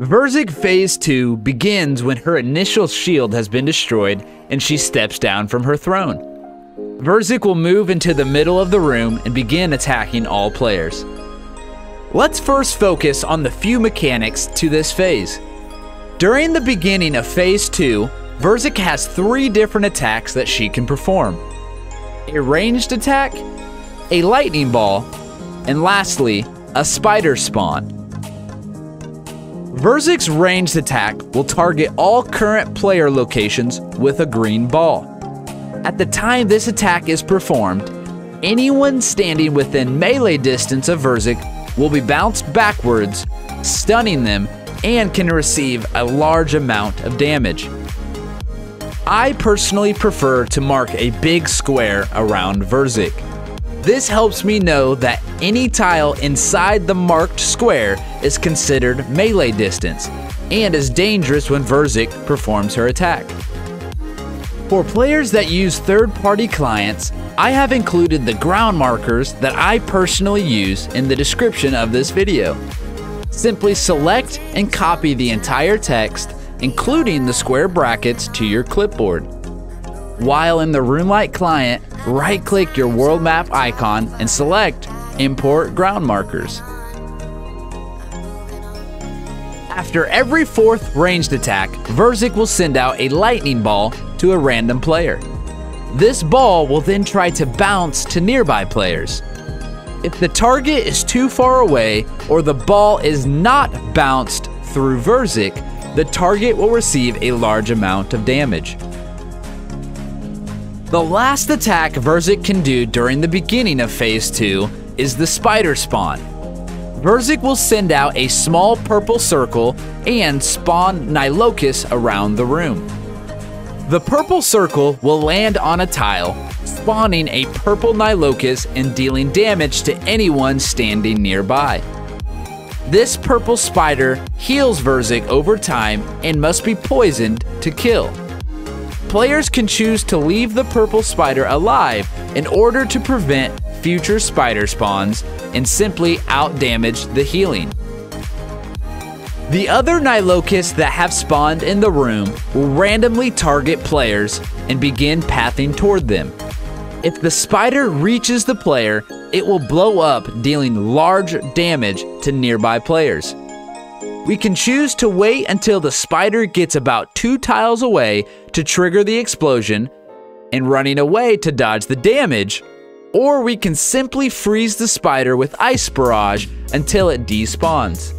Verzik Phase 2 begins when her initial shield has been destroyed and she steps down from her throne. Verzik will move into the middle of the room and begin attacking all players. Let's first focus on the few mechanics to this phase. During the beginning of Phase 2, Verzik has 3 different attacks that she can perform: a ranged attack, a lightning ball, and lastly, a spider spawn. Verzik's ranged attack will target all current player locations with a green ball. At the time this attack is performed, anyone standing within melee distance of Verzik will be bounced backwards, stunning them, and can receive a large amount of damage. I personally prefer to mark a big square around Verzik. This helps me know that any tile inside the marked square is considered melee distance and is dangerous when Verzik performs her attack. For players that use third-party clients, I have included the ground markers that I personally use in the description of this video. Simply select and copy the entire text, including the square brackets, to your clipboard. While in the Roomlight client, right-click your world map icon and select Import Ground Markers. After every 4th ranged attack, Verzik will send out a lightning ball to a random player. This ball will then try to bounce to nearby players. If the target is too far away or the ball is not bounced through Verzik, the target will receive a large amount of damage. The last attack Verzik can do during the beginning of Phase 2 is the spider spawn. Verzik will send out a small purple circle and spawn Nilocus around the room. The purple circle will land on a tile, spawning a purple Nilocus and dealing damage to anyone standing nearby. This purple spider heals Verzik over time and must be poisoned to kill. Players can choose to leave the purple spider alive in order to prevent future spider spawns and simply outdamage the healing. The other Nilocus that have spawned in the room will randomly target players and begin pathing toward them. If the spider reaches the player, it will blow up, dealing large damage to nearby players. We can choose to wait until the spider gets about 2 tiles away to trigger the explosion and running away to dodge the damage, or we can simply freeze the spider with Ice Barrage until it despawns.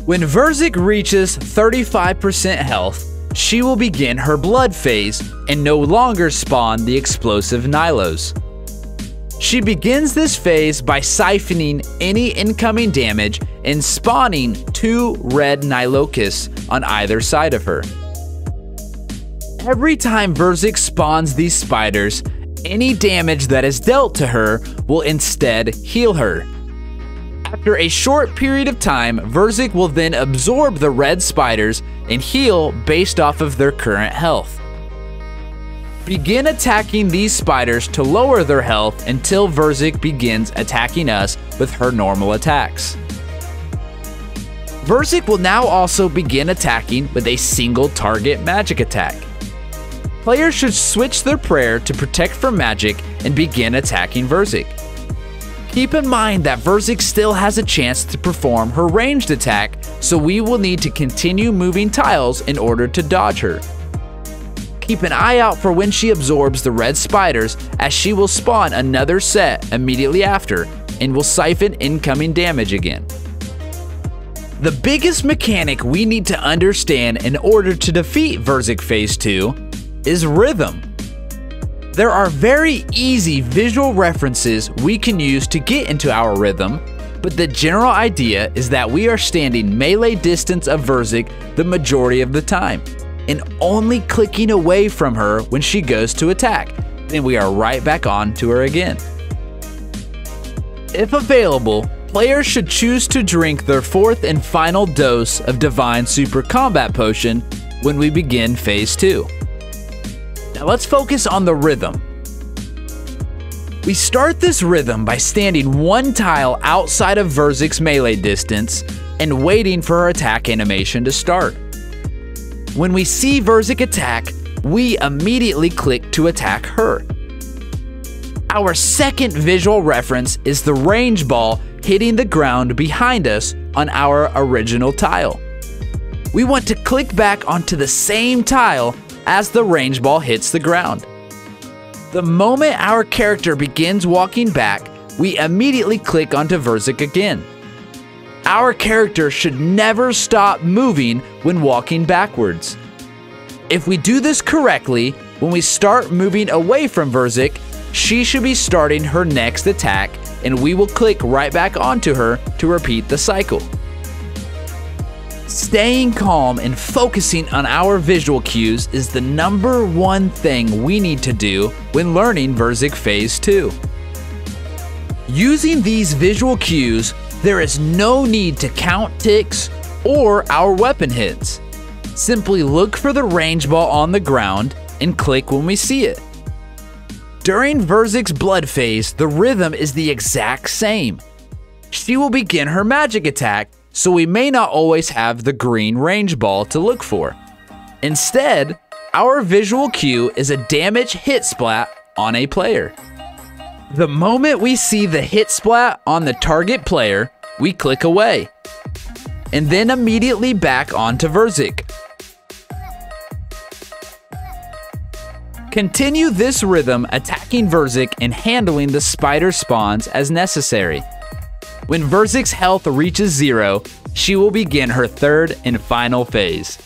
When Verzik reaches 35% health, she will begin her blood phase and no longer spawn the explosive Nilos. She begins this phase by siphoning any incoming damage and spawning 2 red Nilocus on either side of her. Every time Verzik spawns these spiders, any damage that is dealt to her will instead heal her. After a short period of time, Verzik will then absorb the red spiders and heal based off of their current health. Begin attacking these spiders to lower their health until Verzik begins attacking us with her normal attacks. Verzik will now also begin attacking with a single target magic attack. Players should switch their prayer to protect from magic and begin attacking Verzik. Keep in mind that Verzik still has a chance to perform her ranged attack, so we will need to continue moving tiles in order to dodge her. Keep an eye out for when she absorbs the red spiders, as she will spawn another set immediately after and will siphon incoming damage again. The biggest mechanic we need to understand in order to defeat Verzik Phase 2 is rhythm. There are very easy visual references we can use to get into our rhythm, but the general idea is that we are standing melee distance of Verzik the majority of the time, and only clicking away from her when she goes to attack. Then we are right back on to her again. If available, players should choose to drink their 4th and final dose of Divine Super Combat Potion when we begin Phase 2. Now let's focus on the rhythm. We start this rhythm by standing 1 tile outside of Verzik's melee distance and waiting for her attack animation to start. When we see Verzik attack, we immediately click to attack her. Our second visual reference is the range ball hitting the ground behind us on our original tile. We want to click back onto the same tile as the range ball hits the ground. The moment our character begins walking back, we immediately click onto Verzik again. Our character should never stop moving when walking backwards. If we do this correctly, when we start moving away from Verzik, she should be starting her next attack, and we will click right back onto her to repeat the cycle. Staying calm and focusing on our visual cues is the #1 thing we need to do when learning Verzik Phase 2. Using these visual cues, there is no need to count ticks or our weapon hits. Simply look for the range ball on the ground and click when we see it. During Verzik's blood phase, the rhythm is the exact same. She will begin her magic attack, so we may not always have the green range ball to look for. Instead, our visual cue is a damage hit splat on a player. The moment we see the hit splat on the target player, we click away, and then immediately back onto Verzik. Continue this rhythm attacking Verzik and handling the spider spawns as necessary. When Verzik's health reaches 0, she will begin her third and final phase.